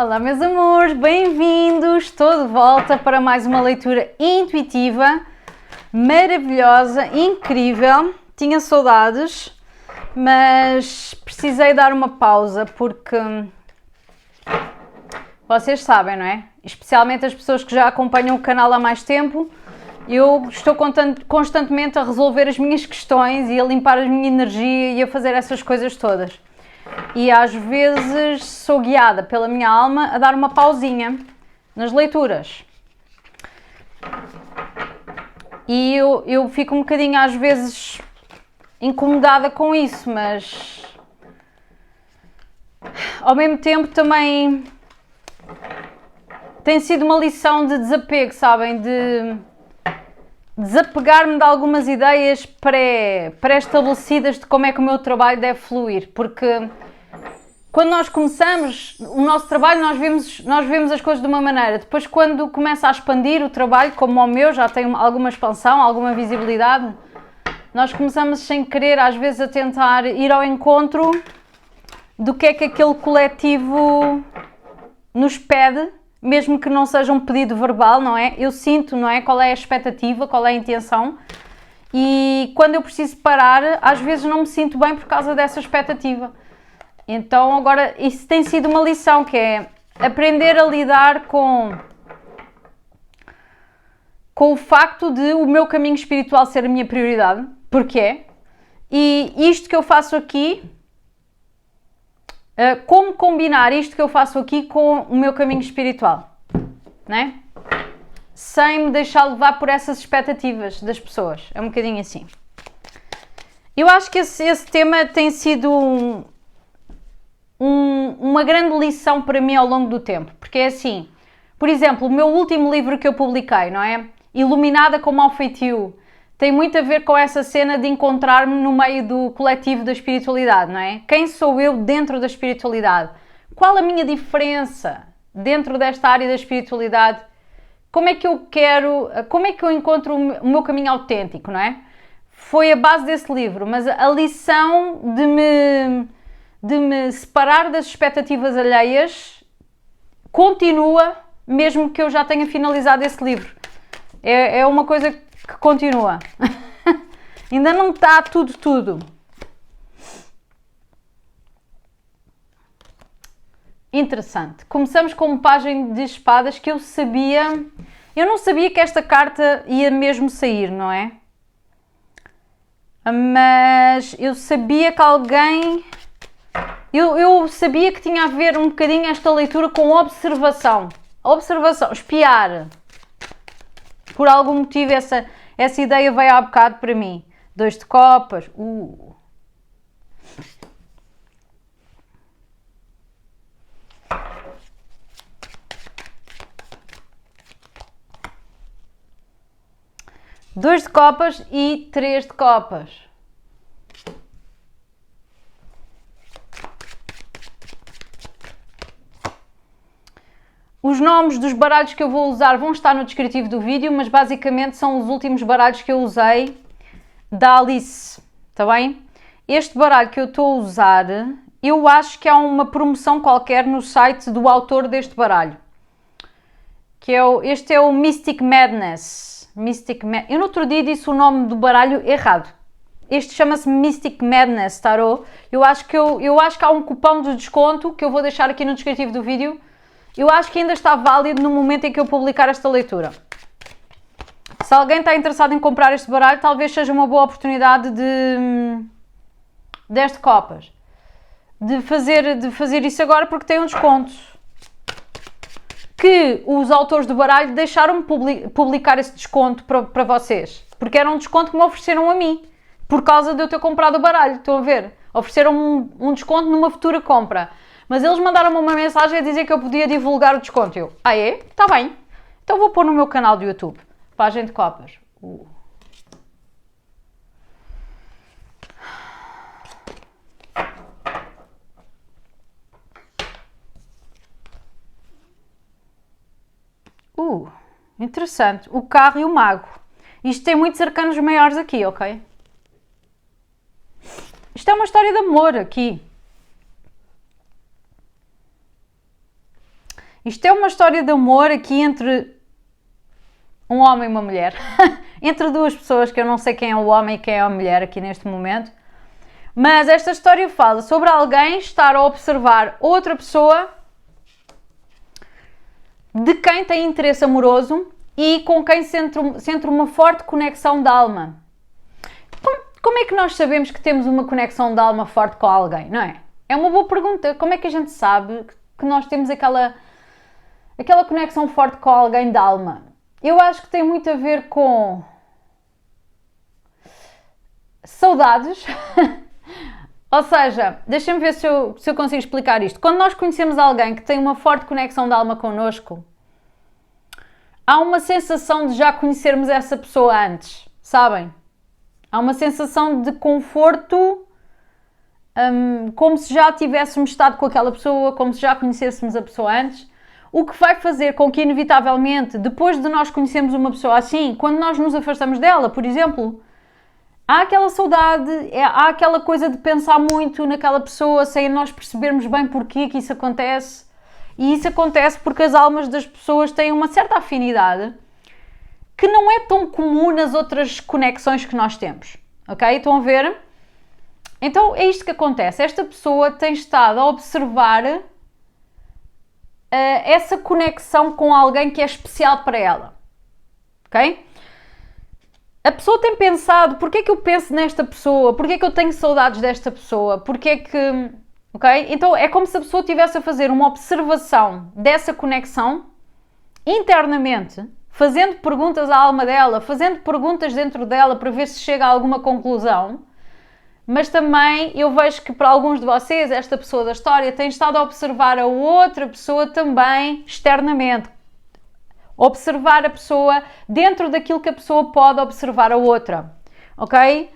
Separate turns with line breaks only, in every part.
Olá meus amores, bem-vindos! Estou de volta para mais uma leitura intuitiva, maravilhosa, incrível. Tinha saudades, mas precisei dar uma pausa porque vocês sabem, não é? Especialmente as pessoas que já acompanham o canal há mais tempo, eu estou constantemente a resolver as minhas questões e a limpar a minha energia e a fazer essas coisas todas. E às vezes sou guiada pela minha alma a dar uma pausinha nas leituras. E eu fico um bocadinho às vezes incomodada com isso, mas ao mesmo tempo também tem sido uma lição de desapego, sabem? De desapegar-me de algumas ideias pré-estabelecidas de como é que o meu trabalho deve fluir, porque quando nós começamos o nosso trabalho nós vemos as coisas de uma maneira, depois quando começa a expandir o trabalho, como o meu já tem alguma expansão, alguma visibilidade, nós começamos sem querer às vezes a tentar ir ao encontro do que é que aquele coletivo nos pede, mesmo que não seja um pedido verbal, não é? Eu sinto, não é? Qual é a expectativa, qual é a intenção, e quando eu preciso parar, às vezes não me sinto bem por causa dessa expectativa. Então agora isso tem sido uma lição, que é aprender a lidar com o facto de o meu caminho espiritual ser a minha prioridade, porque é, e isto que eu faço aqui, como combinar isto que eu faço aqui com o meu caminho espiritual, né? Sem me deixar levar por essas expectativas das pessoas. É um bocadinho assim. Eu acho que esse tema tem sido uma grande lição para mim ao longo do tempo, porque é assim, por exemplo, o meu último livro que eu publiquei, não é? Iluminada com Mau Feitio, tem muito a ver com essa cena de encontrar-me no meio do coletivo da espiritualidade, não é? Quem sou eu dentro da espiritualidade? Qual a minha diferença dentro desta área da espiritualidade? Como é que eu encontro o meu caminho autêntico, não é? Foi a base desse livro, mas a lição de me separar das expectativas alheias continua, mesmo que eu já tenha finalizado esse livro. É uma coisa que continua. Ainda não está tudo. Interessante. Começamos com uma página de espadas que eu não sabia que esta carta ia mesmo sair, não é? Mas eu sabia que alguém... Eu sabia que tinha a ver um bocadinho esta leitura com observação. Observação, espiar. Por algum motivo essa ideia veio há bocado para mim. 2 de copas. Dois de copas e 3 de copas. Os nomes dos baralhos que eu vou usar vão estar no descritivo do vídeo, mas basicamente são os últimos baralhos que eu usei da Alice, está bem? Este baralho que eu estou a usar, eu acho que há uma promoção qualquer no site do autor deste baralho. Este é o Mystic Madness. Eu no outro dia disse o nome do baralho errado. Este chama-se Mystic Madness Tarot. Eu acho que há um cupom de desconto que eu vou deixar aqui no descritivo do vídeo. Eu acho que ainda está válido no momento em que eu publicar esta leitura. Se alguém está interessado em comprar este baralho, talvez seja uma boa oportunidade de 10 de copas. De fazer isso agora, porque tem um desconto. Que os autores do baralho deixaram-me publicar esse desconto para vocês. Porque era um desconto que me ofereceram a mim. Por causa de eu ter comprado o baralho. Estão a ver? Ofereceram-me um desconto numa futura compra. Mas eles mandaram-me uma mensagem a dizer que eu podia divulgar o desconto. Eu, é? Está bem. Então vou pôr no meu canal do YouTube. Página de copas. Interessante. O carro e o mago. Isto tem muitos arcanos maiores aqui, ok? Isto é uma história de amor aqui. Isto é uma história de amor aqui entre um homem e uma mulher. Entre duas pessoas, que eu não sei quem é o homem e quem é a mulher aqui neste momento. Mas esta história fala sobre alguém estar a observar outra pessoa de quem tem interesse amoroso e com quem sente uma forte conexão de alma. Como é que nós sabemos que temos uma conexão de alma forte com alguém, não é? É uma boa pergunta. Como é que a gente sabe que nós temos aquela conexão forte com alguém de alma? Eu acho que tem muito a ver com saudades. Ou seja, deixem-me ver se eu consigo explicar isto. Quando nós conhecemos alguém que tem uma forte conexão de alma connosco, há uma sensação de já conhecermos essa pessoa antes, sabem? Há uma sensação de conforto, como se já tivéssemos estado com aquela pessoa, como se já conhecêssemos a pessoa antes, o que vai fazer com que, inevitavelmente, depois de nós conhecermos uma pessoa assim, quando nós nos afastamos dela, por exemplo, há aquela saudade, há aquela coisa de pensar muito naquela pessoa sem nós percebermos bem porquê que isso acontece. E isso acontece porque as almas das pessoas têm uma certa afinidade que não é tão comum nas outras conexões que nós temos. Ok? Estão a ver? Então é isto que acontece. Esta pessoa tem estado a observar essa conexão com alguém que é especial para ela. Ok? A pessoa tem pensado, porquê é que eu penso nesta pessoa? Porquê é que eu tenho saudades desta pessoa? Porquê é que... Ok? Então é como se a pessoa estivesse a fazer uma observação dessa conexão internamente, fazendo perguntas à alma dela, fazendo perguntas dentro dela para ver se chega a alguma conclusão. Mas também eu vejo que para alguns de vocês, esta pessoa da história tem estado a observar a outra pessoa também externamente. Observar a pessoa dentro daquilo que a pessoa pode observar a outra. Ok?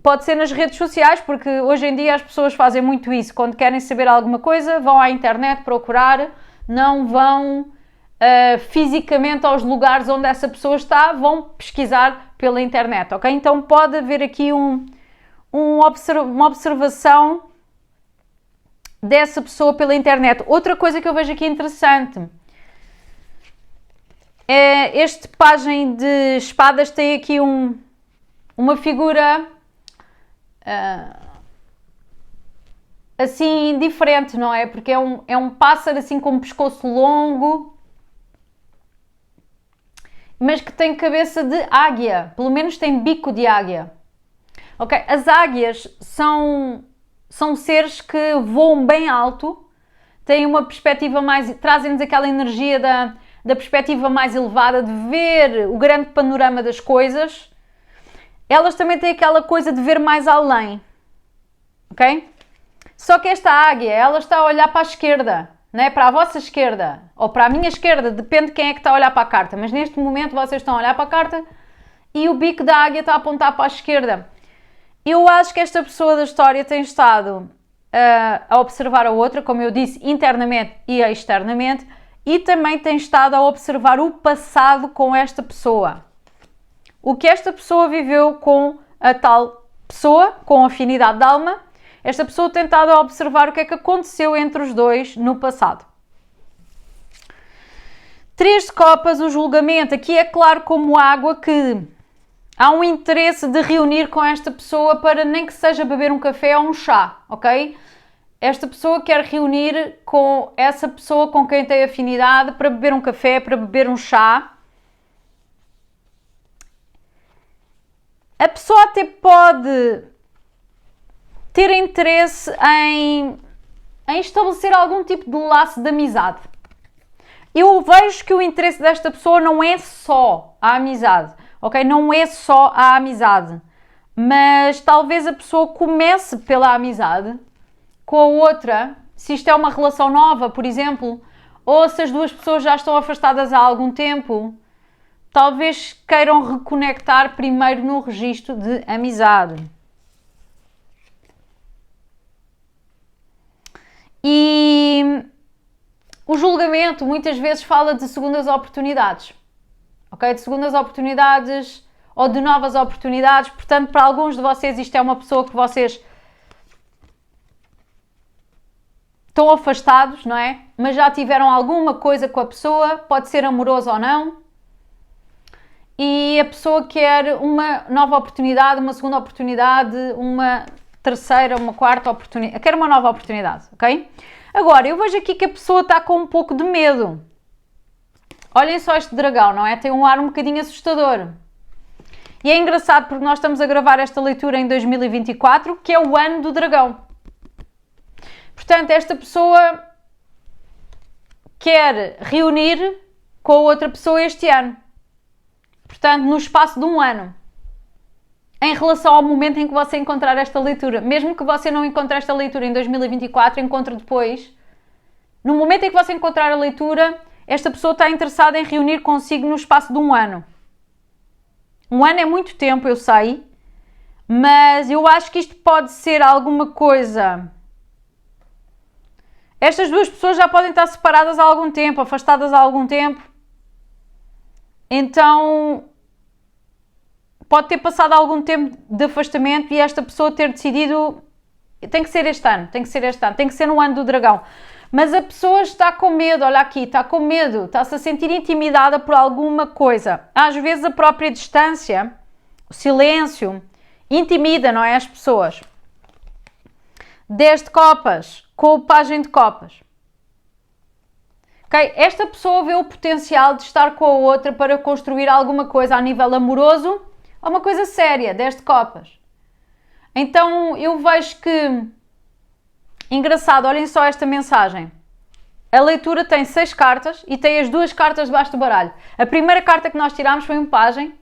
Pode ser nas redes sociais, porque hoje em dia as pessoas fazem muito isso. Quando querem saber alguma coisa, vão à internet procurar, não vão fisicamente aos lugares onde essa pessoa está, vão pesquisar pela internet, ok? Então pode haver aqui uma observação dessa pessoa pela internet. Outra coisa que eu vejo aqui interessante é este pajem de espadas tem aqui uma figura assim diferente, não é? Porque é um pássaro assim com um pescoço longo, mas que tem cabeça de águia, pelo menos tem bico de águia. Ok? As águias são seres que voam bem alto, têm uma perspectiva mais, trazem-nos aquela energia da perspectiva mais elevada, de ver o grande panorama das coisas. Elas também têm aquela coisa de ver mais além, ok? Só que esta águia, ela está a olhar para a esquerda, não é? Para a vossa esquerda, ou para a minha esquerda, depende de quem é que está a olhar para a carta, mas neste momento vocês estão a olhar para a carta e o bico da águia está a apontar para a esquerda. Eu acho que esta pessoa da história tem estado a observar a outra, como eu disse, internamente e externamente, e também tem estado a observar o passado com esta pessoa. O que esta pessoa viveu com a tal pessoa, com afinidade de alma, esta pessoa tem estado a observar o que é que aconteceu entre os dois no passado. 3 de copas, o julgamento. Aqui é claro como água que há um interesse de reunir com esta pessoa para nem que seja beber um café ou um chá, ok? Esta pessoa quer reunir com essa pessoa com quem tem afinidade para beber um café, para beber um chá. A pessoa até pode ter interesse em estabelecer algum tipo de laço de amizade. Eu vejo que o interesse desta pessoa não é só a amizade, ok? Não é só a amizade, mas talvez a pessoa comece pela amizade com a outra, se isto é uma relação nova, por exemplo, ou se as duas pessoas já estão afastadas há algum tempo, talvez queiram reconectar primeiro no registro de amizade. E o julgamento muitas vezes fala de segundas oportunidades, ok? De segundas oportunidades ou de novas oportunidades. Portanto, para alguns de vocês isto é uma pessoa que vocês estão afastados, não é? Mas já tiveram alguma coisa com a pessoa, pode ser amoroso ou não, e a pessoa quer uma nova oportunidade, uma segunda oportunidade, uma terceira, uma quarta oportunidade, quer uma nova oportunidade, ok? Agora, eu vejo aqui que a pessoa está com um pouco de medo. Olhem só este dragão, não é? Tem um ar um bocadinho assustador. E é engraçado porque nós estamos a gravar esta leitura em 2024, que é o ano do dragão. Portanto, esta pessoa quer reunir com a outra pessoa este ano. Portanto, no espaço de um ano. Em relação ao momento em que você encontrar esta leitura. Mesmo que você não encontre esta leitura em 2024, encontre depois. No momento em que você encontrar a leitura, esta pessoa está interessada em reunir consigo no espaço de um ano. Um ano é muito tempo, eu sei. Mas eu acho que isto pode ser alguma coisa... Estas duas pessoas já podem estar separadas há algum tempo, afastadas há algum tempo. Então, pode ter passado algum tempo de afastamento e esta pessoa ter decidido, tem que ser este ano, tem que ser no ano do dragão. Mas a pessoa está com medo, olha aqui, está com medo, está-se a sentir intimidada por alguma coisa. Às vezes a própria distância, o silêncio, intimida, não é, as pessoas. 10 de copas, com o pajem de copas. Okay? Esta pessoa vê o potencial de estar com a outra para construir alguma coisa a nível amoroso ou uma coisa séria, 10 de copas. Então eu vejo que... Engraçado, olhem só esta mensagem. A leitura tem 6 cartas e tem as 2 cartas debaixo do baralho. A primeira carta que nós tirámos foi um pajem.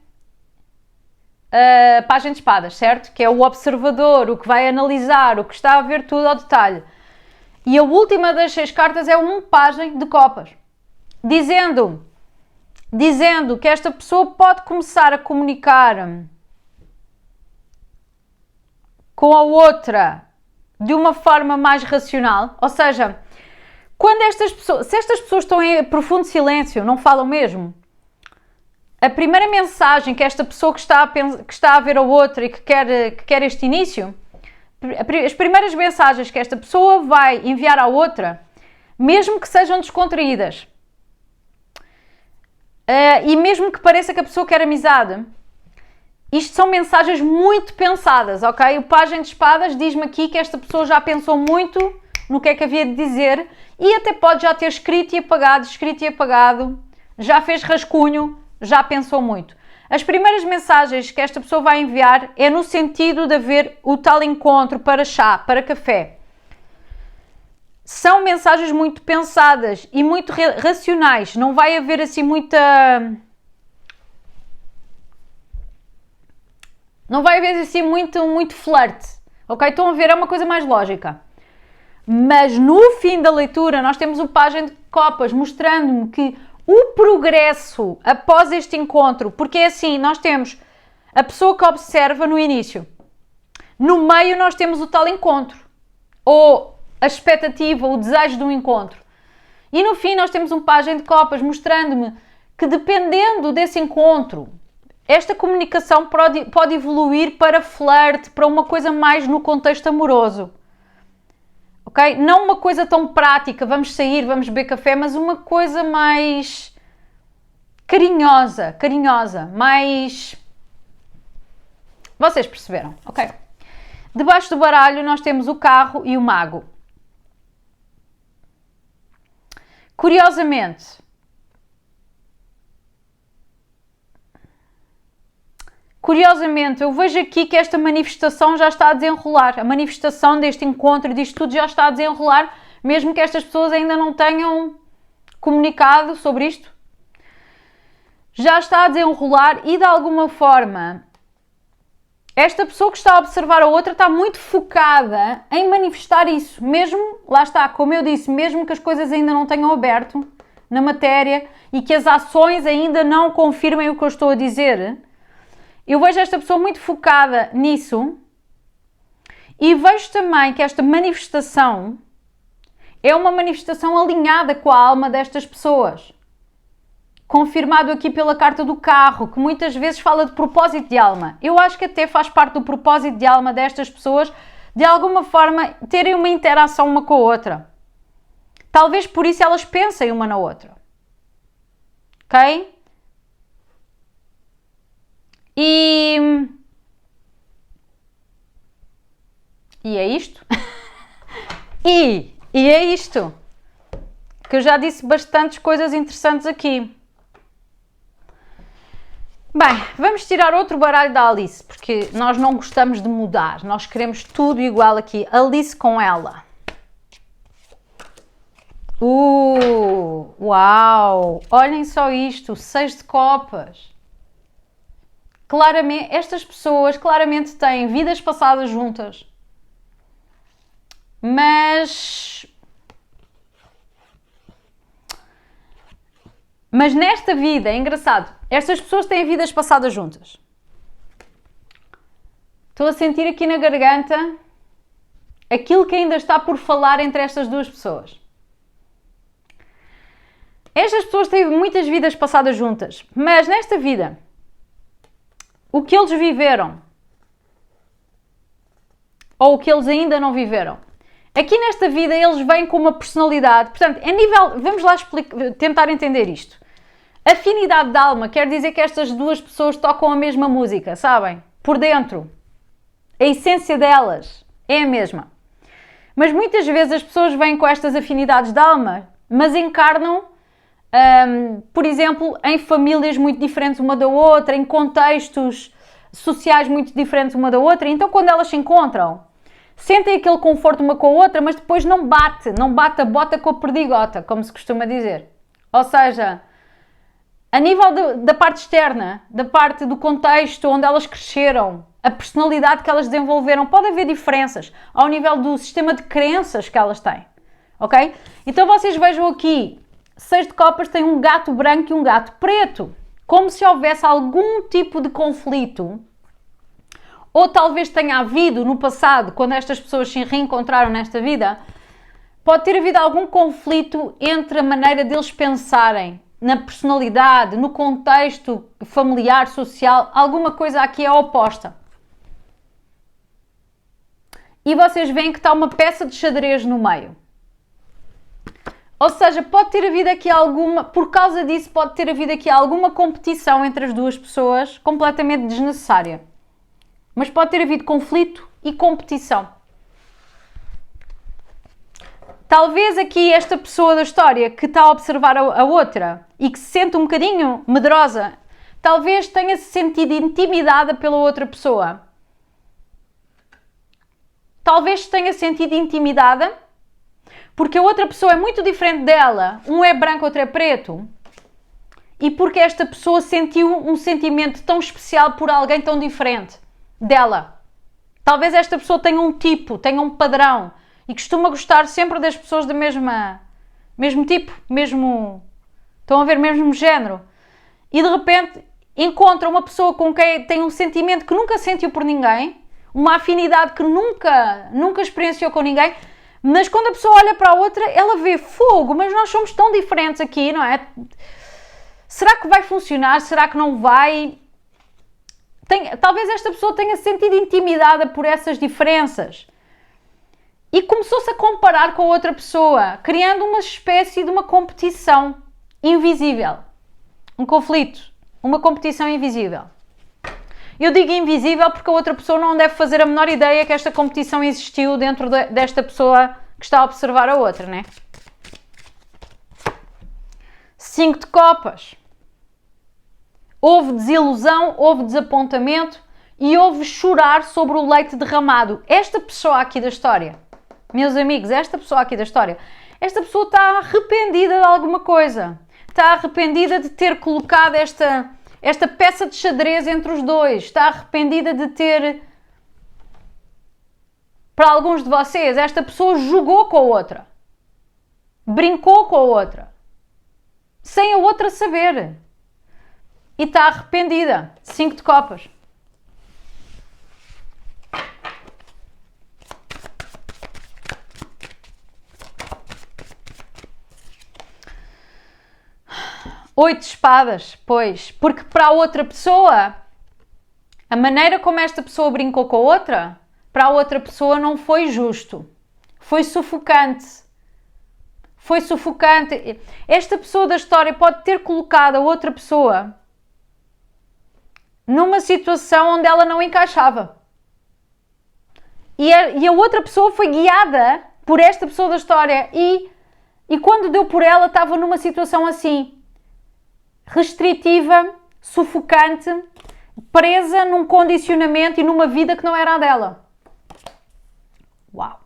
Pajem de espadas, certo? Que é o observador, o que vai analisar, o que está a ver tudo ao detalhe. E a última das 6 cartas é um pajem de copas. Dizendo que esta pessoa pode começar a comunicar com a outra de uma forma mais racional. Ou seja, quando se estas pessoas estão em profundo silêncio, não falam mesmo, a primeira mensagem que esta pessoa que está a ver a outra e que quer este início, as primeiras mensagens que esta pessoa vai enviar à outra, mesmo que sejam descontraídas, e mesmo que pareça que a pessoa quer amizade, isto são mensagens muito pensadas, ok? O pajem de espadas diz-me aqui que esta pessoa já pensou muito no que é que havia de dizer e até pode já ter escrito e apagado, já fez rascunho, já pensou muito. As primeiras mensagens que esta pessoa vai enviar é no sentido de haver o tal encontro para chá, para café. São mensagens muito pensadas e muito racionais. Não vai haver assim Não vai haver assim muito flerte. Ok? Estão a ver, é uma coisa mais lógica. Mas no fim da leitura nós temos o pajem de copas mostrando-me que o progresso após este encontro, porque é assim, nós temos a pessoa que observa no início, no meio nós temos o tal encontro, ou a expectativa, o desejo de um encontro, e no fim nós temos um pajem de copas mostrando-me que dependendo desse encontro, esta comunicação pode evoluir para flerte, para uma coisa mais no contexto amoroso. Okay? Não uma coisa tão prática, vamos sair, vamos beber café, mas uma coisa mais carinhosa, mais... Vocês perceberam, ok? Debaixo do baralho nós temos o carro e o mago. Curiosamente, eu vejo aqui que esta manifestação já está a desenrolar. A manifestação deste encontro, disto tudo já está a desenrolar, mesmo que estas pessoas ainda não tenham comunicado sobre isto. Já está a desenrolar e, de alguma forma, esta pessoa que está a observar a outra está muito focada em manifestar isso. Mesmo, lá está, como eu disse, mesmo que as coisas ainda não tenham aberto na matéria e que as ações ainda não confirmem o que eu estou a dizer... Eu vejo esta pessoa muito focada nisso e vejo também que esta manifestação é uma manifestação alinhada com a alma destas pessoas. Confirmado aqui pela carta do carro, que muitas vezes fala de propósito de alma. Eu acho que até faz parte do propósito de alma destas pessoas de alguma forma terem uma interação uma com a outra. Talvez por isso elas pensem uma na outra. Ok? E é isto. e é isto. Que eu já disse bastantes coisas interessantes aqui. Bem, vamos tirar outro baralho da Alice, porque nós não gostamos de mudar. Nós queremos tudo igual aqui. Alice com ela. Uau! Olhem só isto, 6 de copas. Claramente, estas pessoas claramente têm vidas passadas juntas. Mas nesta vida, é engraçado, estas pessoas têm vidas passadas juntas. Estou a sentir aqui na garganta aquilo que ainda está por falar entre estas duas pessoas. Estas pessoas têm muitas vidas passadas juntas, mas nesta vida, o que eles viveram, ou o que eles ainda não viveram, aqui nesta vida eles vêm com uma personalidade, portanto, a nível, vamos lá tentar entender isto. Afinidade de alma quer dizer que estas duas pessoas tocam a mesma música, sabem? Por dentro. A essência delas é a mesma. Mas muitas vezes as pessoas vêm com estas afinidades de alma, mas encarnam por exemplo, em famílias muito diferentes uma da outra, em contextos sociais muito diferentes uma da outra, então quando elas se encontram, sentem aquele conforto uma com a outra, mas depois não bate a bota com a perdigota, como se costuma dizer. Ou seja, a nível da parte externa, da parte do contexto onde elas cresceram, a personalidade que elas desenvolveram, pode haver diferenças ao nível do sistema de crenças que elas têm, ok? Então vocês vejam aqui, 6 de copas tem um gato branco e um gato preto, como se houvesse algum tipo de conflito, ou talvez tenha havido no passado, quando estas pessoas se reencontraram nesta vida, pode ter havido algum conflito entre a maneira deles pensarem, na personalidade, no contexto familiar, social, alguma coisa aqui é oposta. E vocês veem que está uma peça de xadrez no meio. Ou seja, pode ter havido aqui alguma, por causa disso, pode ter havido aqui alguma competição entre as duas pessoas, completamente desnecessária. Mas pode ter havido conflito e competição. Talvez aqui esta pessoa da história que está a observar a outra e que se sente um bocadinho medrosa, talvez tenha se sentido intimidada pela outra pessoa. Talvez se tenha sentido intimidada porque a outra pessoa é muito diferente dela, um é branco, outro é preto, e porque esta pessoa sentiu um sentimento tão especial por alguém tão diferente dela. Talvez esta pessoa tenha um tipo, tenha um padrão, e costuma gostar sempre das pessoas do mesmo tipo, estão a ver, mesmo género, e de repente encontra uma pessoa com quem tem um sentimento que nunca sentiu por ninguém, uma afinidade que nunca experienciou com ninguém. Mas quando a pessoa olha para a outra, ela vê fogo, mas nós somos tão diferentes aqui, não é? Será que vai funcionar? Será que não vai? Talvez esta pessoa tenha se sentido intimidada por essas diferenças e começou-se a comparar com a outra pessoa, criando uma espécie de uma competição invisível. Um conflito, uma competição invisível. Eu digo invisível porque a outra pessoa não deve fazer a menor ideia que esta competição existiu dentro desta pessoa que está a observar a outra, né? 5 de copas. Houve desilusão, houve desapontamento e houve chorar sobre o leite derramado. Esta pessoa aqui da história, meus amigos, esta pessoa aqui da história, esta pessoa está arrependida de alguma coisa. Está arrependida de ter colocado esta peça de xadrez entre os dois. Está arrependida de ter... Para alguns de vocês, esta pessoa jogou com a outra. Brincou com a outra. Sem a outra saber. E está arrependida. 5 de copas. Oito de espadas, pois, porque para a outra pessoa, a maneira como esta pessoa brincou com a outra, para a outra pessoa não foi justo. Foi sufocante. foi sufocante. Esta pessoa da história pode ter colocado a outra pessoa numa situação onde ela não encaixava. E a outra pessoa foi guiada por esta pessoa da história e quando deu por ela estava numa situação assim, restritiva, sufocante, presa num condicionamento e numa vida que não era a dela. Uau!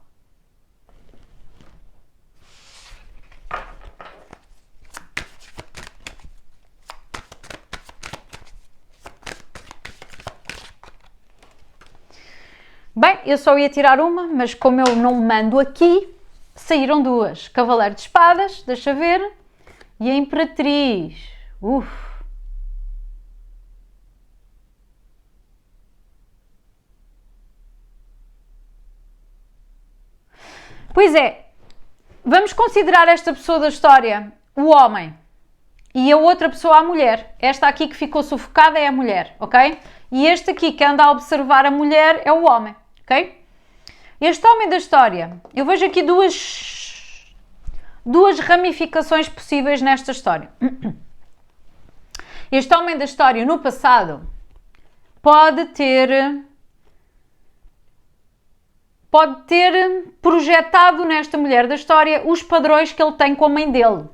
Bem, eu só ia tirar uma, mas como eu não mando aqui, saíram duas. Cavaleiro de Espadas, deixa ver, e a Imperatriz. Pois é, vamos considerar esta pessoa da história o homem e a outra pessoa a mulher. Esta aqui que ficou sufocada é a mulher, ok? E este aqui que anda a observar a mulher é o homem, ok? Este homem da história, eu vejo aqui duas ramificações possíveis nesta história. Este homem da história no passado pode ter projetado nesta mulher da história os padrões que ele tem com a mãe dele.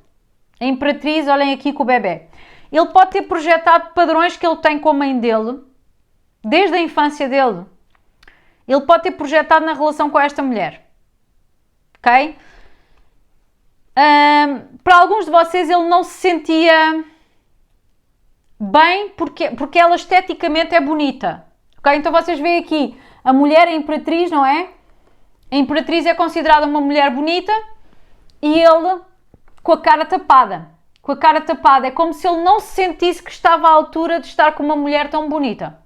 A Imperatriz, olhem aqui com o bebê. Ele pode ter projetado padrões que ele tem com a mãe dele, desde a infância dele. Ele pode ter projetado na relação com esta mulher. Ok? Para alguns de vocês ele não se sentia bem porque ela esteticamente é bonita. Ok? Então vocês veem aqui, a mulher é a Imperatriz, não é? A Imperatriz é considerada uma mulher bonita e ele com a cara tapada. Com a cara tapada. É como se ele não se sentisse que estava à altura de estar com uma mulher tão bonita.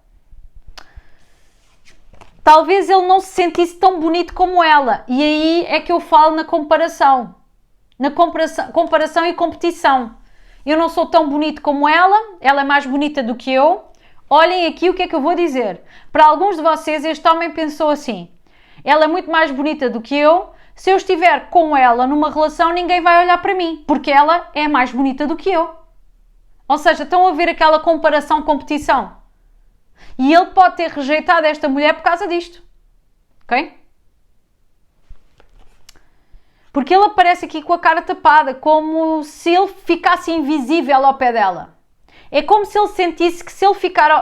Talvez ele não se sentisse tão bonito como ela. E aí é que eu falo na comparação. Na comparação e competição. Eu não sou tão bonito como ela é mais bonita do que eu. Olhem aqui o que é que eu vou dizer. Para alguns de vocês, este homem pensou assim: ela é muito mais bonita do que eu. Se eu estiver com ela numa relação, ninguém vai olhar para mim, porque ela é mais bonita do que eu. Ou seja, estão a ver aquela comparação, competição. E ele pode ter rejeitado esta mulher por causa disto. Ok? Porque ele aparece aqui com a cara tapada, como se ele ficasse invisível ao pé dela. É como se ele sentisse que se ele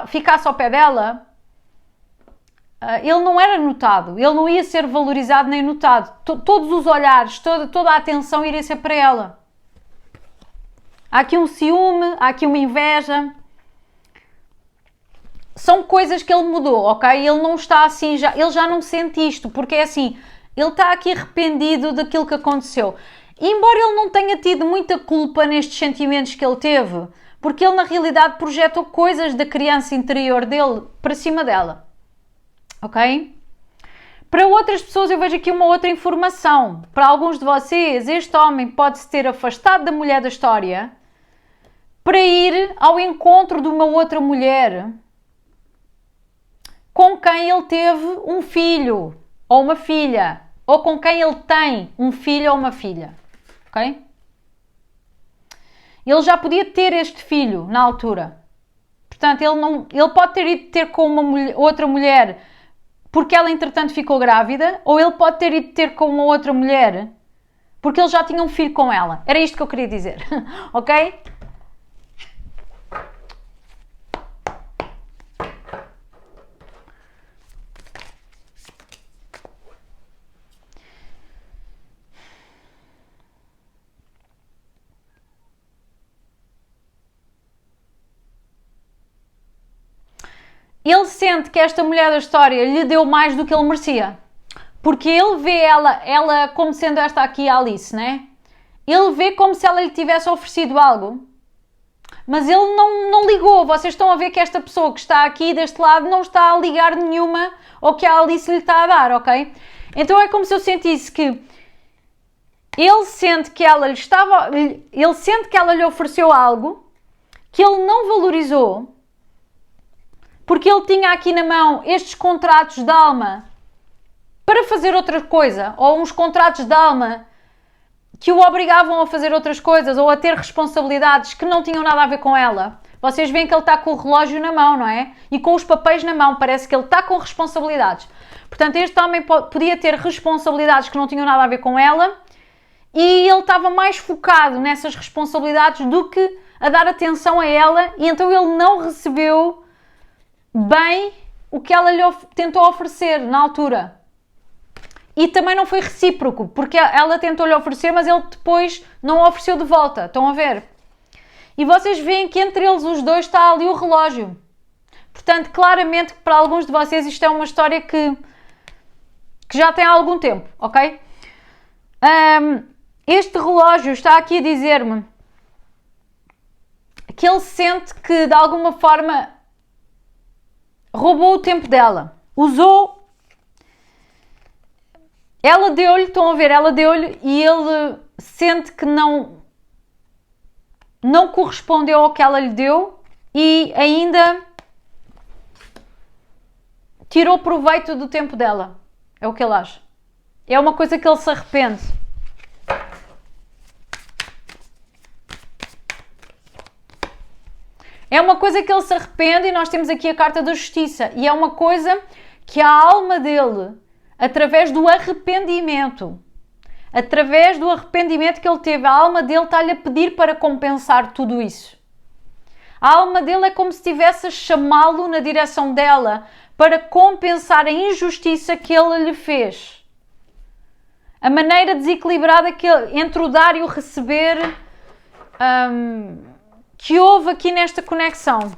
ficasse ao pé dela, ele não era notado, ele não ia ser valorizado nem notado. Todos os olhares, toda a atenção iria ser para ela. Há aqui um ciúme, há aqui uma inveja. São coisas que ele mudou, ok? Ele não está assim, ele já não sente isto, porque é assim, ele está aqui arrependido daquilo que aconteceu. E embora ele não tenha tido muita culpa nestes sentimentos que ele teve, porque ele na realidade projetou coisas da criança interior dele para cima dela. Ok? Para outras pessoas eu vejo aqui uma outra informação. Para alguns de vocês, este homem pode-se ter afastado da mulher da história para ir ao encontro de uma outra mulher com quem ele teve um filho ou uma filha, ou com quem ele tem um filho ou uma filha. Ok? Ele já podia ter este filho na altura. Portanto, ele pode ter ido ter com outra mulher porque ela entretanto ficou grávida, ou ele pode ter ido ter com uma outra mulher porque ele já tinha um filho com ela. Era isto que eu queria dizer. Ok? Ele sente que esta mulher da história lhe deu mais do que ele merecia. Porque ele vê ela como sendo esta aqui a Alice, né? Ele vê como se ela lhe tivesse oferecido algo. Mas ele não ligou. Vocês estão a ver que esta pessoa que está aqui deste lado não está a ligar nenhuma ao que a Alice lhe está a dar, ok? Então é como se eu sentisse que ele sente que ela lhe ofereceu algo que ele não valorizou. Porque ele tinha aqui na mão estes contratos de alma para fazer outra coisa, ou uns contratos de alma que o obrigavam a fazer outras coisas ou a ter responsabilidades que não tinham nada a ver com ela. Vocês veem que ele está com o relógio na mão, não é? E com os papéis na mão, parece que ele está com responsabilidades. Portanto, este homem podia ter responsabilidades que não tinham nada a ver com ela e ele estava mais focado nessas responsabilidades do que a dar atenção a ela, e então ele não recebeu bem o que ela lhe tentou oferecer na altura. E também não foi recíproco, porque ela tentou-lhe oferecer, mas ele depois não ofereceu de volta. Estão a ver? E vocês veem que entre eles os dois está ali o relógio. Portanto, claramente, para alguns de vocês, isto é uma história que já tem há algum tempo, ok? Este relógio está aqui a dizer-me que ele sente que, de alguma forma, roubou o tempo dela. Usou. Ela deu-lhe, estão a ver, ela deu-lhe e ele sente que não correspondeu ao que ela lhe deu e ainda tirou proveito do tempo dela. É o que ele acha. É uma coisa que ele se arrepende. É uma coisa que ele se arrepende, e nós temos aqui a carta da justiça. E é uma coisa que a alma dele, através do arrependimento que ele teve, a alma dele está-lhe a pedir para compensar tudo isso. A alma dele é como se estivesse a chamá-lo na direção dela para compensar a injustiça que ele lhe fez. A maneira desequilibrada entre o dar e o receber que houve aqui nesta conexão.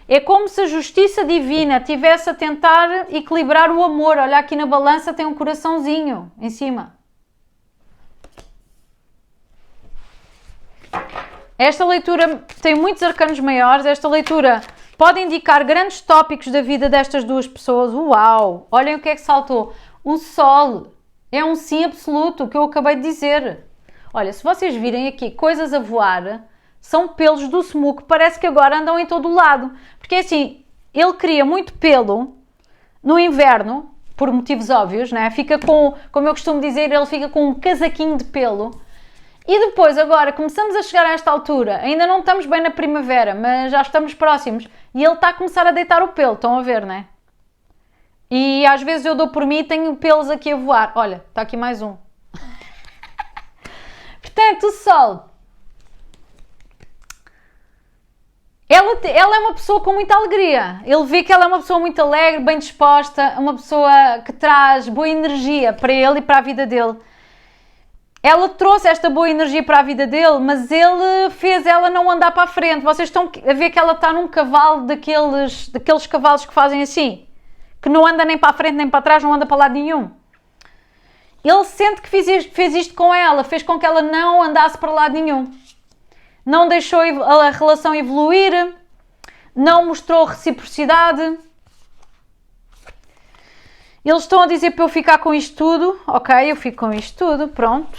É como se a justiça divina estivesse a tentar equilibrar o amor. Olha, aqui na balança tem um coraçãozinho em cima. Esta leitura tem muitos arcanos maiores. Esta leitura pode indicar grandes tópicos da vida destas duas pessoas. Uau! Olhem o que é que saltou. O Sol é um sim absoluto, o que eu acabei de dizer. Olha, se vocês virem aqui coisas a voar, são pelos do Semu que parece que agora andam em todo o lado. Porque assim, ele cria muito pelo no inverno, por motivos óbvios, né? Fica com, como eu costumo dizer, ele fica com um casaquinho de pelo. E depois, agora, começamos a chegar a esta altura, ainda não estamos bem na primavera, mas já estamos próximos, e ele está a começar a deitar o pelo, estão a ver, né? E às vezes eu dou por mim e tenho pelos aqui a voar. Olha, está aqui mais um. Portanto, o Sol, ela é uma pessoa com muita alegria. Ele vê que ela é uma pessoa muito alegre, bem disposta, uma pessoa que traz boa energia para ele e para a vida dele. Ela trouxe esta boa energia para a vida dele, mas ele fez ela não andar para a frente. Vocês estão a ver que ela está num cavalo daqueles cavalos que fazem assim, que não anda nem para a frente nem para trás, não anda para lado nenhum. Ele sente que fez isto com ela, fez com que ela não andasse para lado nenhum. Não deixou a relação evoluir, não mostrou reciprocidade. Eles estão a dizer para eu ficar com isto tudo. Ok, eu fico com isto tudo, pronto.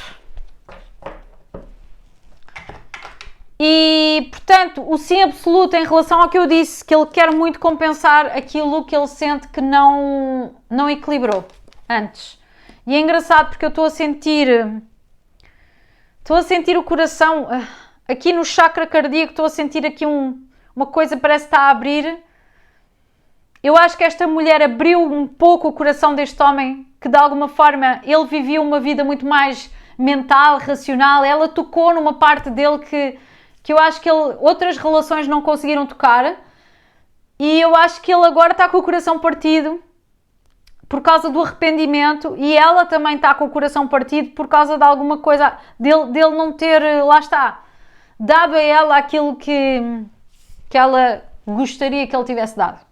E, portanto, o sim absoluto em relação ao que eu disse, que ele quer muito compensar aquilo que ele sente que não equilibrou antes. E é engraçado porque eu estou a sentir o coração, aqui no chakra cardíaco, estou a sentir aqui uma coisa, parece que está a abrir. Eu acho que esta mulher abriu um pouco o coração deste homem, que de alguma forma ele vivia uma vida muito mais mental, racional. Ela tocou numa parte dele que eu acho que outras relações não conseguiram tocar. E eu acho que ele agora está com o coração partido por causa do arrependimento, e ela também está com o coração partido por causa de alguma coisa, dele não ter, lá está, dado a ela aquilo que ela gostaria que ele tivesse dado.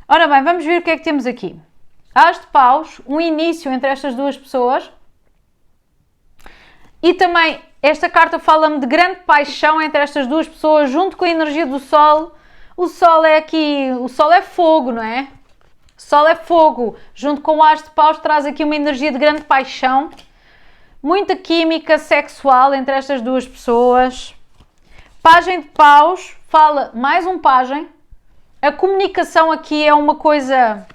Ora bem, vamos ver o que é que temos aqui. As de paus, um início entre estas duas pessoas, e também esta carta fala-me de grande paixão entre estas duas pessoas, junto com a energia do Sol. O Sol é aqui, o Sol é fogo, não é? Sol é fogo, junto com o as de paus traz aqui uma energia de grande paixão, muita química sexual entre estas duas pessoas. Pagem de paus, fala mais um pajem. A comunicação aqui é uma coisa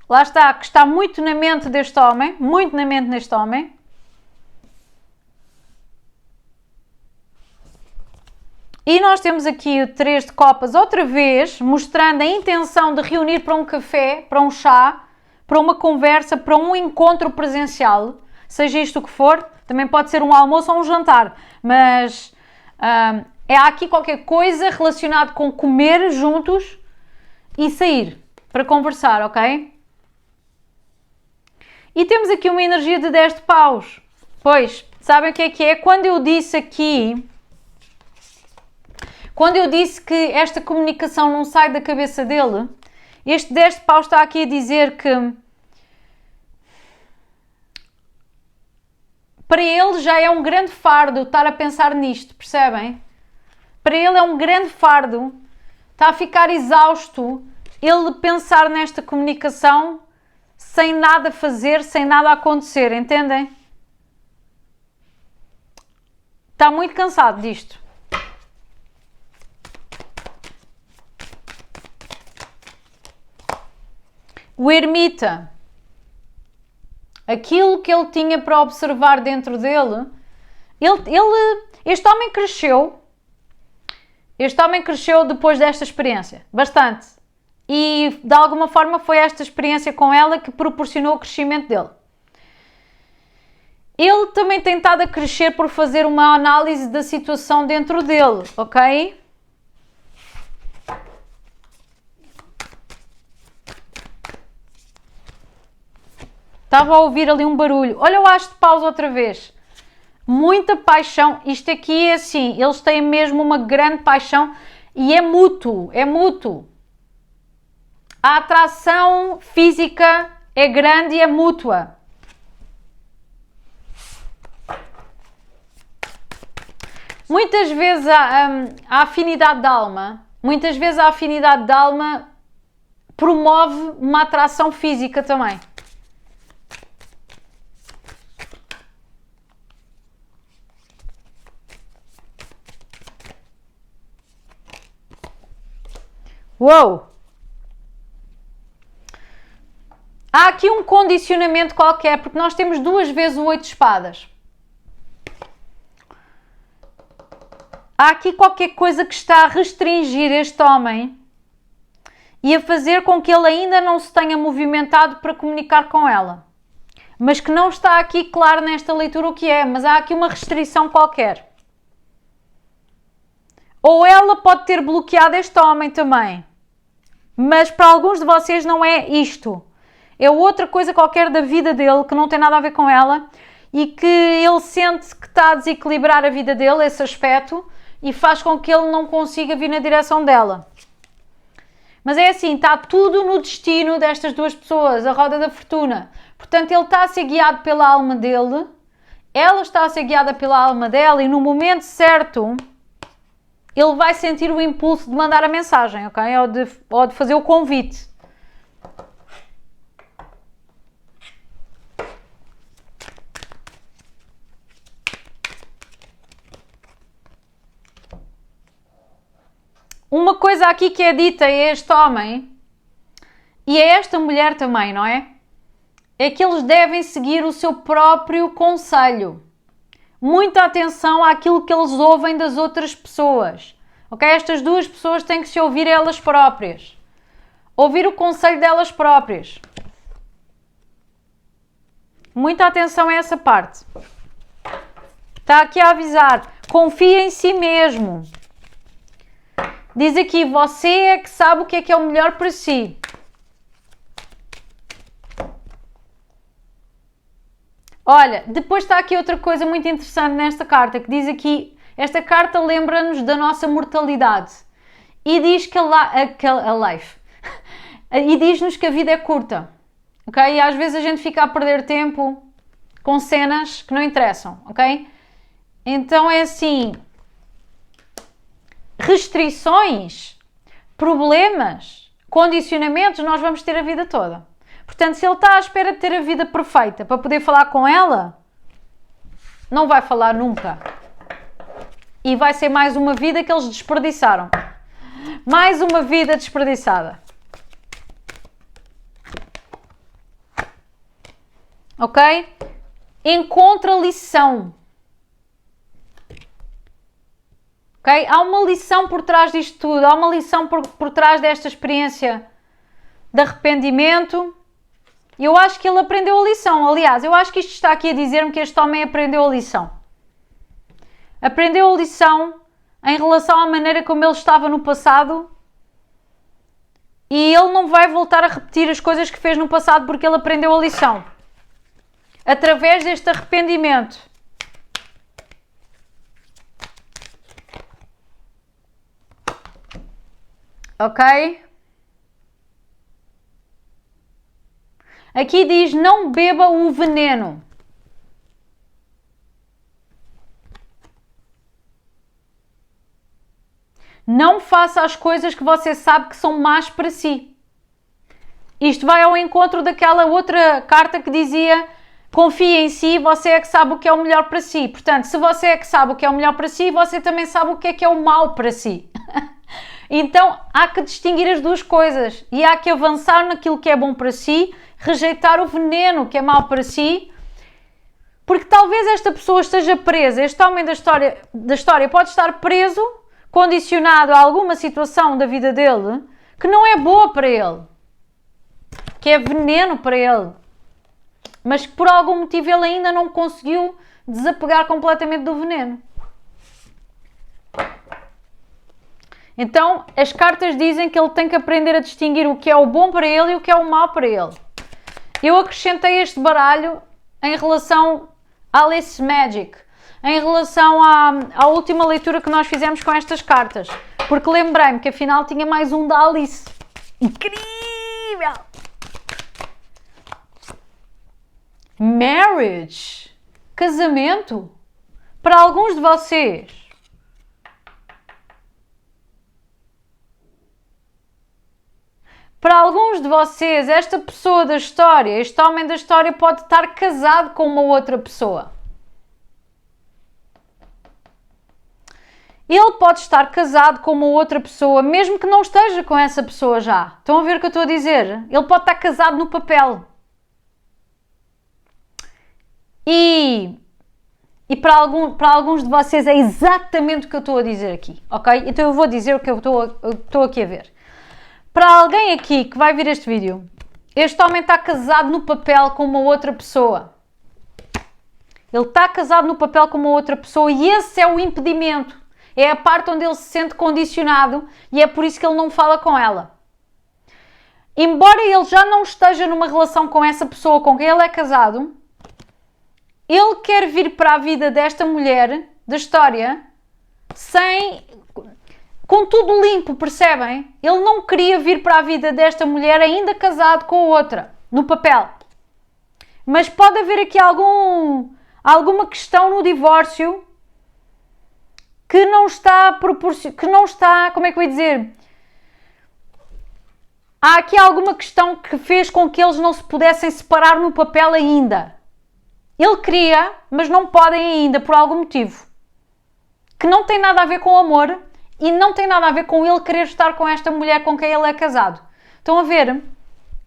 Lá está, que está muito na mente deste homem, muito na mente deste homem. E nós temos aqui o 3 de copas outra vez, mostrando a intenção de reunir para um café, para um chá, para uma conversa, para um encontro presencial, seja isto o que for, também pode ser um almoço ou um jantar, mas é aqui qualquer coisa relacionado com comer juntos e sair para conversar, ok? E temos aqui uma energia de 10 de paus. Pois, sabem o que é? Quando eu disse aqui... Quando eu disse que esta comunicação não sai da cabeça dele, este 10 de paus está aqui a dizer que para ele já é um grande fardo estar a pensar nisto, percebem? Para ele é um grande fardo, está a ficar exausto ele pensar nesta comunicação sem nada fazer, sem nada acontecer, entendem? Está muito cansado disto. O ermita, aquilo que ele tinha para observar dentro dele, este homem cresceu depois desta experiência, bastante. E de alguma forma foi esta experiência com ela que proporcionou o crescimento dele. Ele também tem estado a crescer por fazer uma análise da situação dentro dele, ok? Estava a ouvir ali um barulho. Olha o As de Paus outra vez. Muita paixão. Isto aqui é assim, eles têm mesmo uma grande paixão e é mútuo, é mútuo. A atração física é grande e é mútua. Muitas vezes a afinidade de alma, promove uma atração física também. Uou! Há aqui um condicionamento qualquer, porque nós temos duas vezes o 8 de espadas. Há aqui qualquer coisa que está a restringir este homem e a fazer com que ele ainda não se tenha movimentado para comunicar com ela. Mas que não está aqui claro nesta leitura o que é, mas há aqui uma restrição qualquer. Ou ela pode ter bloqueado este homem também. Mas para alguns de vocês não é isto. É outra coisa qualquer da vida dele que não tem nada a ver com ela e que ele sente que está a desequilibrar a vida dele, esse aspecto, e faz com que ele não consiga vir na direção dela. Mas é assim, está tudo no destino destas duas pessoas, a roda da fortuna. Portanto, ele está a ser guiado pela alma dele, ela está a ser guiada pela alma dela e no momento certo ele vai sentir o impulso de mandar a mensagem, ok? Ou de fazer o convite. Uma coisa aqui que é dita a este homem e a esta mulher também, não é? É que eles devem seguir o seu próprio conselho. Muita atenção àquilo que eles ouvem das outras pessoas. Ok? Estas duas pessoas têm que se ouvir elas próprias. Ouvir o conselho delas próprias. Muita atenção a essa parte. Está aqui a avisar. Confia em si mesmo. Diz aqui, você é que sabe o que é o melhor para si. Olha, depois está aqui outra coisa muito interessante nesta carta, que diz aqui, esta carta lembra-nos da nossa mortalidade e diz que e diz-nos que a vida é curta, ok? E às vezes a gente fica a perder tempo com cenas que não interessam, ok? Então é assim, restrições, problemas, condicionamentos, nós vamos ter a vida toda. Portanto, se ele está à espera de ter a vida perfeita para poder falar com ela, não vai falar nunca. E vai ser mais uma vida que eles desperdiçaram. Mais uma vida desperdiçada. ok? Encontra lição. Ok? Há uma lição por trás disto tudo, há uma lição por trás desta experiência de arrependimento. E eu acho que ele aprendeu a lição. Aliás, eu acho que isto está aqui a dizer-me que este homem aprendeu a lição. Aprendeu a lição em relação à maneira como ele estava no passado e ele não vai voltar a repetir as coisas que fez no passado porque ele aprendeu a lição. Através deste arrependimento. Ok? Aqui diz, não beba o veneno. Não faça as coisas que você sabe que são más para si. Isto vai ao encontro daquela outra carta que dizia, confie em si, você é que sabe o que é o melhor para si. Portanto, se você é que sabe o que é o melhor para si, você também sabe o que é o mal para si. Então, há que distinguir as duas coisas e há que avançar naquilo que é bom para si, rejeitar o veneno que é mau para si, porque talvez esta pessoa esteja presa, este homem da história pode estar preso, condicionado a alguma situação da vida dele que não é boa para ele, que é veneno para ele, mas que por algum motivo ele ainda não conseguiu desapegar completamente do veneno. Então, as cartas dizem que ele tem que aprender a distinguir o que é o bom para ele e o que é o mau para ele. Eu acrescentei este baralho em relação a Alice Magic, em relação à última leitura que nós fizemos com estas cartas, porque lembrei-me que afinal tinha mais um da Alice. Incrível! Marriage, casamento, para alguns de vocês. Para alguns de vocês, esta pessoa da história, este homem da história pode estar casado com uma outra pessoa. Ele pode estar casado com uma outra pessoa, mesmo que não esteja com essa pessoa já. Estão a ver o que eu estou a dizer? Ele pode estar casado no papel. E para alguns de vocês é exatamente o que eu estou a dizer aqui, ok? Então eu vou dizer o que eu estou aqui a ver. Para alguém aqui que vai ver este vídeo, este homem está casado no papel com uma outra pessoa. Ele está casado no papel com uma outra pessoa e esse é o impedimento. É a parte onde ele se sente condicionado e é por isso que ele não fala com ela. Embora ele já não esteja numa relação com essa pessoa com quem ele é casado, ele quer vir para a vida desta mulher, da história, com tudo limpo, percebem? Ele não queria vir para a vida desta mulher ainda casado com a outra, no papel. Mas pode haver aqui alguma questão no divórcio que não está, como é que eu ia dizer? Há aqui alguma questão que fez com que eles não se pudessem separar no papel ainda. Ele queria, mas não podem ainda, por algum motivo. Que não tem nada a ver com o amor e não tem nada a ver com ele querer estar com esta mulher com quem ele é casado. Estão a ver?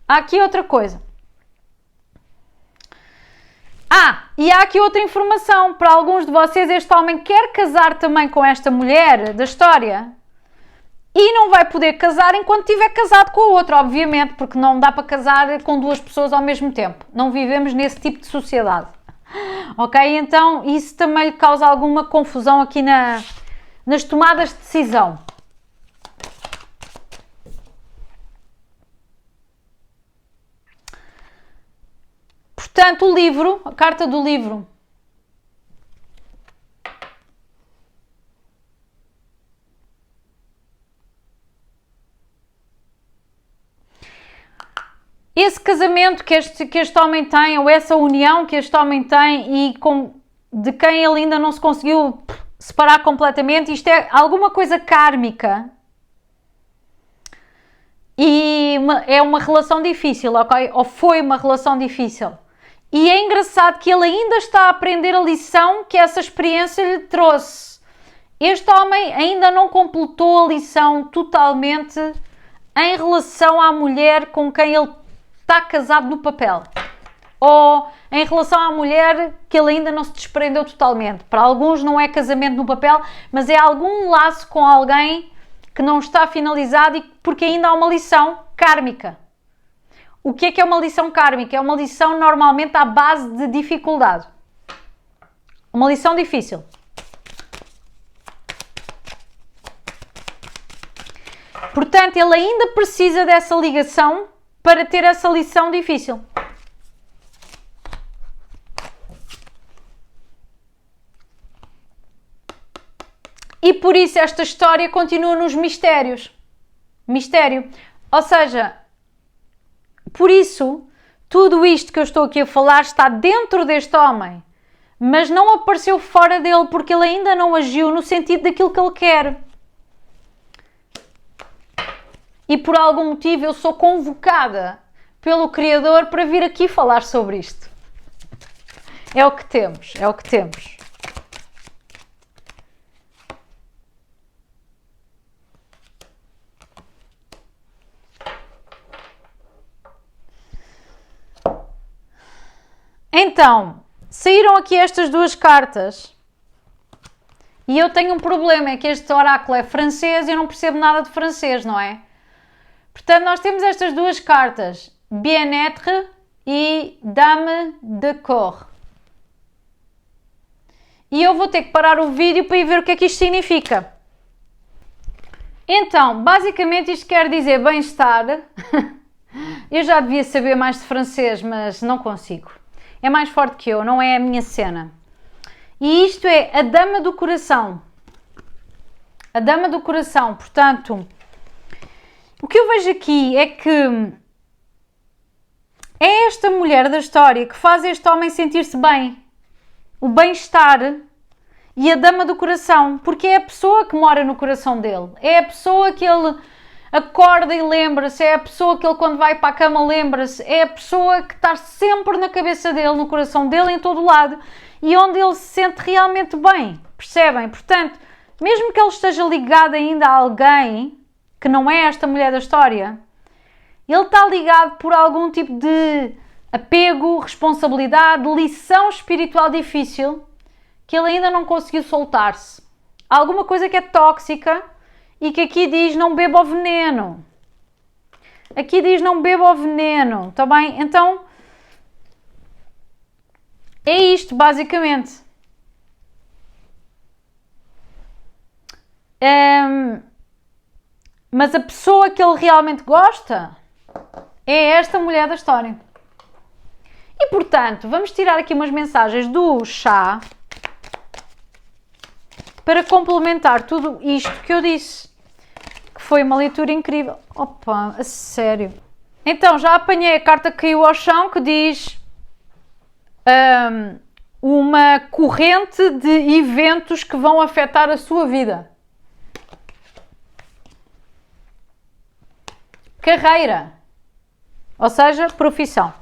Há aqui outra coisa. E há aqui outra informação. Para alguns de vocês, este homem quer casar também com esta mulher da história e não vai poder casar enquanto estiver casado com a outra, obviamente, porque não dá para casar com duas pessoas ao mesmo tempo. Não vivemos nesse tipo de sociedade. Ok? Então, isso também lhe causa alguma confusão aqui nas tomadas de decisão. Portanto, o livro, a carta do livro. Esse casamento que este homem tem, ou essa união que este homem tem e de quem ele ainda não se conseguiu separar completamente, isto é alguma coisa kármica e é uma relação difícil, ok? Ou foi uma relação difícil. E é engraçado que ele ainda está a aprender a lição que essa experiência lhe trouxe. Este homem ainda não completou a lição totalmente em relação à mulher com quem ele está casado no papel. Ou em relação à mulher que ele ainda não se desprendeu totalmente. Para alguns não é casamento no papel, mas é algum laço com alguém que não está finalizado e porque ainda há uma lição kármica. O que é uma lição kármica? É uma lição normalmente à base de dificuldade. Uma lição difícil. Portanto, ele ainda precisa dessa ligação para ter essa lição difícil. E por isso esta história continua nos mistérios. Mistério. Ou seja, por isso, tudo isto que eu estou aqui a falar está dentro deste homem, mas não apareceu fora dele porque ele ainda não agiu no sentido daquilo que ele quer. E por algum motivo eu sou convocada pelo Criador para vir aqui falar sobre isto. É o que temos, é o que temos. Então, saíram aqui estas duas cartas e eu tenho um problema, é que este oráculo é francês e eu não percebo nada de francês, não é? Portanto, nós temos estas duas cartas, Bien-être e Dame de Cor. E eu vou ter que parar o vídeo para ir ver o que é que isto significa. Então, basicamente isto quer dizer bem-estar. Eu já devia saber mais de francês, mas não consigo. É mais forte que eu, não é a minha cena. E isto é a Dama do Coração. A Dama do Coração, portanto, o que eu vejo aqui é que é esta mulher da história que faz este homem sentir-se bem. O bem-estar e a Dama do Coração, porque é a pessoa que mora no coração dele. É a pessoa que ele acorda e lembra-se, é a pessoa que ele quando vai para a cama lembra-se, é a pessoa que está sempre na cabeça dele, no coração dele, em todo o lado, e onde ele se sente realmente bem, percebem? Portanto, mesmo que ele esteja ligado ainda a alguém, que não é esta mulher da história, ele está ligado por algum tipo de apego, responsabilidade, lição espiritual difícil, que ele ainda não conseguiu soltar-se. Alguma coisa que é tóxica, e que aqui diz não beba o veneno. Aqui diz não beba o veneno, está bem? Então, é isto, basicamente. Mas a pessoa que ele realmente gosta é esta mulher da história. E, portanto, vamos tirar aqui umas mensagens do chá para complementar tudo isto que eu disse. Foi uma leitura incrível. Opa, a sério. Então, já apanhei a carta que caiu ao chão que diz uma corrente de eventos que vão afetar a sua vida. Carreira. Ou seja, profissão.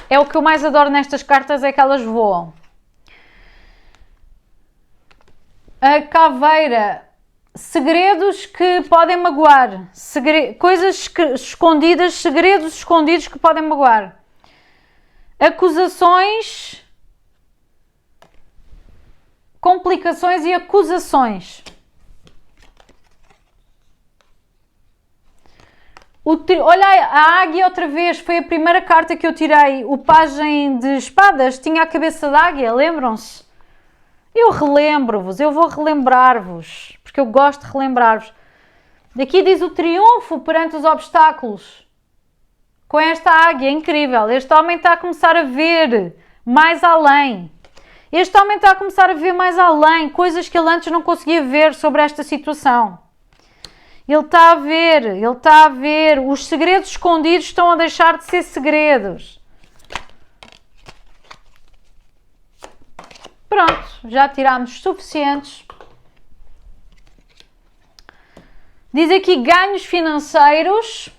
É o que eu mais adoro nestas cartas, é que elas voam. A caveira, segredos que podem magoar, coisas escondidas, segredos escondidos que podem magoar, acusações, complicações e acusações. Olha a águia outra vez, foi a primeira carta que eu tirei, o pajem de espadas, tinha a cabeça de águia, lembram-se? Eu relembro-vos, eu vou relembrar-vos, porque eu gosto de relembrar-vos. Daqui diz o triunfo perante os obstáculos. Com esta águia, incrível. Este homem está a começar a ver mais além. Este homem está a começar a ver mais além, coisas que ele antes não conseguia ver sobre esta situação. Ele está a ver. Os segredos escondidos estão a deixar de ser segredos. Pronto, já tirámos suficientes. Diz aqui ganhos financeiros.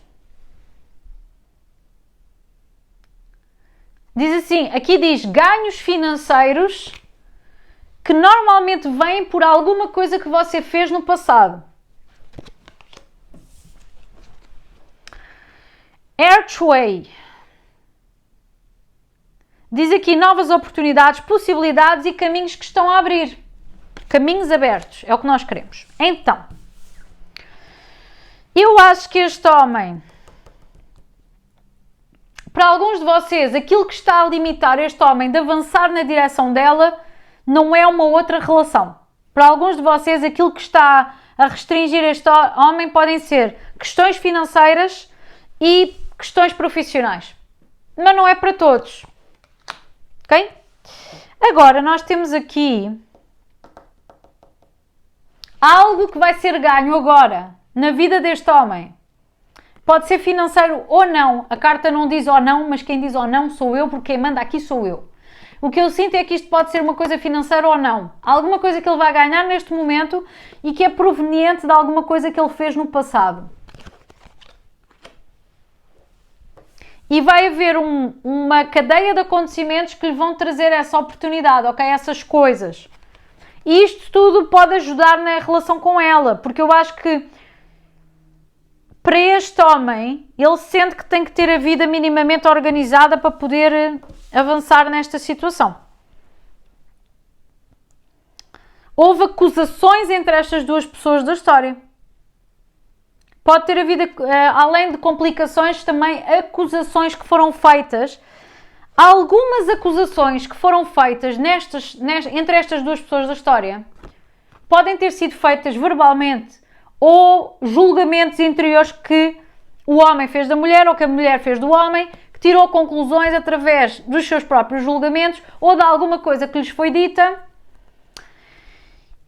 Diz assim, aqui diz ganhos financeiros que normalmente vêm por alguma coisa que você fez no passado. Archway. Diz aqui novas oportunidades, possibilidades e caminhos que estão a abrir. Caminhos abertos, é o que nós queremos. Então, eu acho que este homem, para alguns de vocês, aquilo que está a limitar este homem de avançar na direção dela não é uma outra relação. Para alguns de vocês, aquilo que está a restringir este homem podem ser questões financeiras e questões profissionais. Mas não é para todos. Ok? Agora, nós temos aqui algo que vai ser ganho agora na vida deste homem. Pode ser financeiro ou não. A carta não diz ou não, mas quem diz ou não sou eu, porque quem manda aqui sou eu. O que eu sinto é que isto pode ser uma coisa financeira ou não. Alguma coisa que ele vai ganhar neste momento e que é proveniente de alguma coisa que ele fez no passado. E vai haver uma cadeia de acontecimentos que lhe vão trazer essa oportunidade, ok? Essas coisas. E isto tudo pode ajudar na relação com ela, porque eu acho que para este homem, ele sente que tem que ter a vida minimamente organizada para poder avançar nesta situação. Houve acusações entre estas duas pessoas da história. Pode ter havido, além de complicações, também acusações que foram feitas. Algumas acusações que foram feitas entre estas duas pessoas da história podem ter sido feitas verbalmente ou julgamentos interiores que o homem fez da mulher ou que a mulher fez do homem, que tirou conclusões através dos seus próprios julgamentos ou de alguma coisa que lhes foi dita.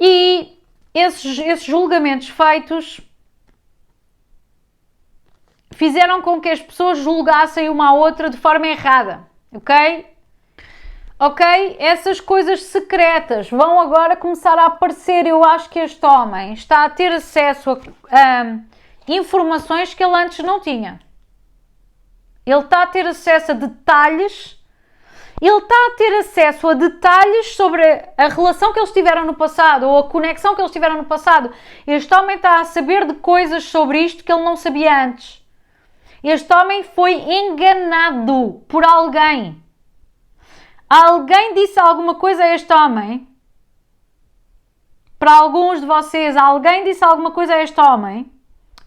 E esses julgamentos feitos fizeram com que as pessoas julgassem uma à outra de forma errada, ok? Ok? Essas coisas secretas vão agora começar a aparecer. Eu acho que este homem está a ter acesso a informações que ele antes não tinha. Ele está a ter acesso a detalhes. Ele está a ter acesso a detalhes sobre a relação que eles tiveram no passado ou a conexão que eles tiveram no passado. Este homem está a saber de coisas sobre isto que ele não sabia antes. Este homem foi enganado por alguém. Alguém disse alguma coisa a este homem. Para alguns de vocês, alguém disse alguma coisa a este homem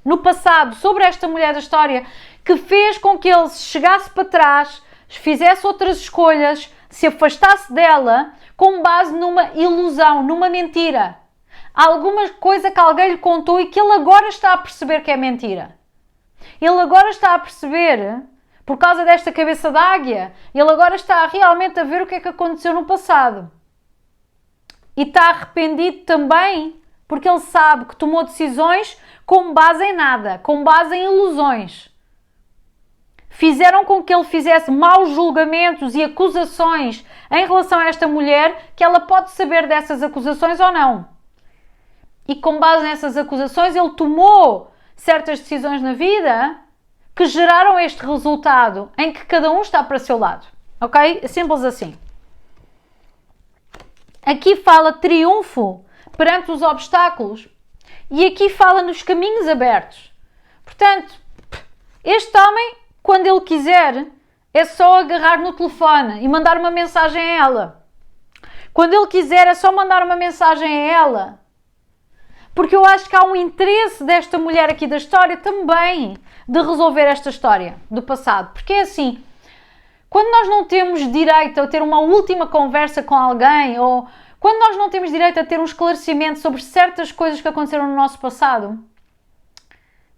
no passado sobre esta mulher da história que fez com que ele chegasse para trás, fizesse outras escolhas, se afastasse dela com base numa ilusão, numa mentira. Alguma coisa que alguém lhe contou e que ele agora está a perceber que é mentira. Ele agora está a perceber, por causa desta cabeça de águia, ele agora está realmente a ver o que é que aconteceu no passado. E está arrependido também, porque ele sabe que tomou decisões com base em nada, com base em ilusões. Fizeram com que ele fizesse maus julgamentos e acusações em relação a esta mulher, que ela pode saber dessas acusações ou não. E com base nessas acusações ele tomou certas decisões na vida que geraram este resultado em que cada um está para o seu lado. Ok? Simples assim. Aqui fala triunfo perante os obstáculos e aqui fala nos caminhos abertos. Portanto, este homem, quando ele quiser, é só agarrar no telefone e mandar uma mensagem a ela. Quando ele quiser, é só mandar uma mensagem a ela. Porque eu acho que há um interesse desta mulher aqui da história também de resolver esta história do passado. Porque é assim, quando nós não temos direito a ter uma última conversa com alguém, ou quando nós não temos direito a ter um esclarecimento sobre certas coisas que aconteceram no nosso passado,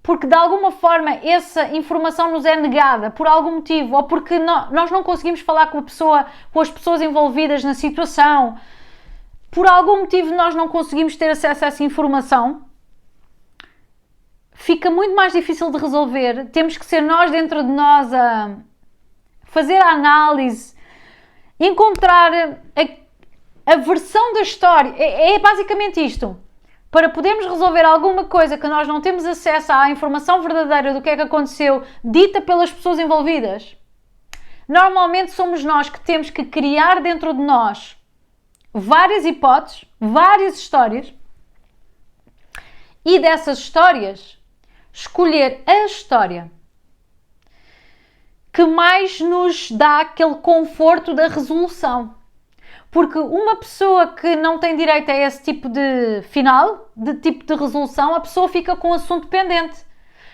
porque de alguma forma essa informação nos é negada por algum motivo, ou porque nós não conseguimos falar com as pessoas envolvidas na situação, por algum motivo nós não conseguimos ter acesso a essa informação, fica muito mais difícil de resolver. Temos que ser nós dentro de nós a fazer a análise, encontrar a versão da história. É basicamente isto. Para podermos resolver alguma coisa que nós não temos acesso à informação verdadeira do que é que aconteceu, dita pelas pessoas envolvidas, normalmente somos nós que temos que criar dentro de nós várias hipóteses, várias histórias, e dessas histórias escolher a história que mais nos dá aquele conforto da resolução. Porque uma pessoa que não tem direito a esse tipo de final, de tipo de resolução, a pessoa fica com o assunto pendente.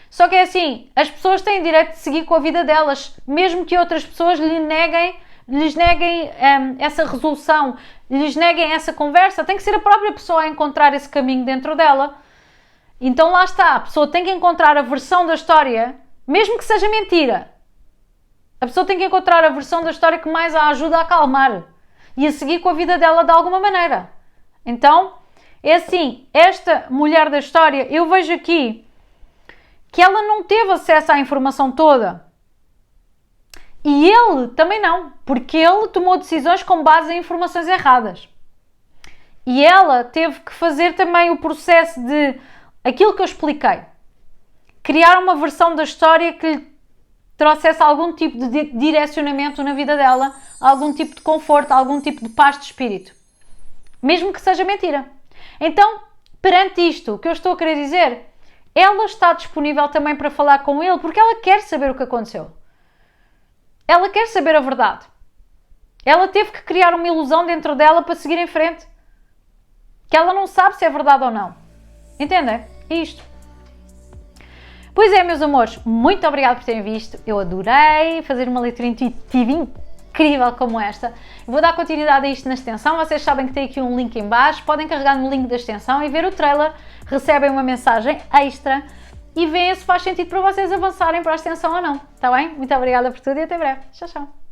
Só que é assim, as pessoas têm direito de seguir com a vida delas, mesmo que outras pessoas lhes neguem essa resolução, lhes neguem essa conversa. Tem que ser a própria pessoa a encontrar esse caminho dentro dela. Então lá está, a pessoa tem que encontrar a versão da história, mesmo que seja mentira. A pessoa tem que encontrar a versão da história que mais a ajuda a acalmar e a seguir com a vida dela de alguma maneira. Então, é assim, esta mulher da história, eu vejo aqui que ela não teve acesso à informação toda. E ele também não, porque ele tomou decisões com base em informações erradas. E ela teve que fazer também o processo de aquilo que eu expliquei. Criar uma versão da história que lhe trouxesse algum tipo de direcionamento na vida dela, algum tipo de conforto, algum tipo de paz de espírito. Mesmo que seja mentira. Então, perante isto, o que eu estou a querer dizer, ela está disponível também para falar com ele, porque ela quer saber o que aconteceu. Ela quer saber a verdade. Ela teve que criar uma ilusão dentro dela para seguir em frente. Que ela não sabe se é verdade ou não. Entendem? É isto. Pois é, meus amores, muito obrigada por terem visto. Eu adorei fazer uma leitura intuitiva incrível como esta. Vou dar continuidade a isto na extensão. Vocês sabem que tem aqui um link em baixo. Podem carregar no link da extensão e ver o trailer. Recebem uma mensagem extra e veem se faz sentido para vocês avançarem para a extensão ou não. Está bem? Muito obrigada por tudo e até breve. Tchau, tchau.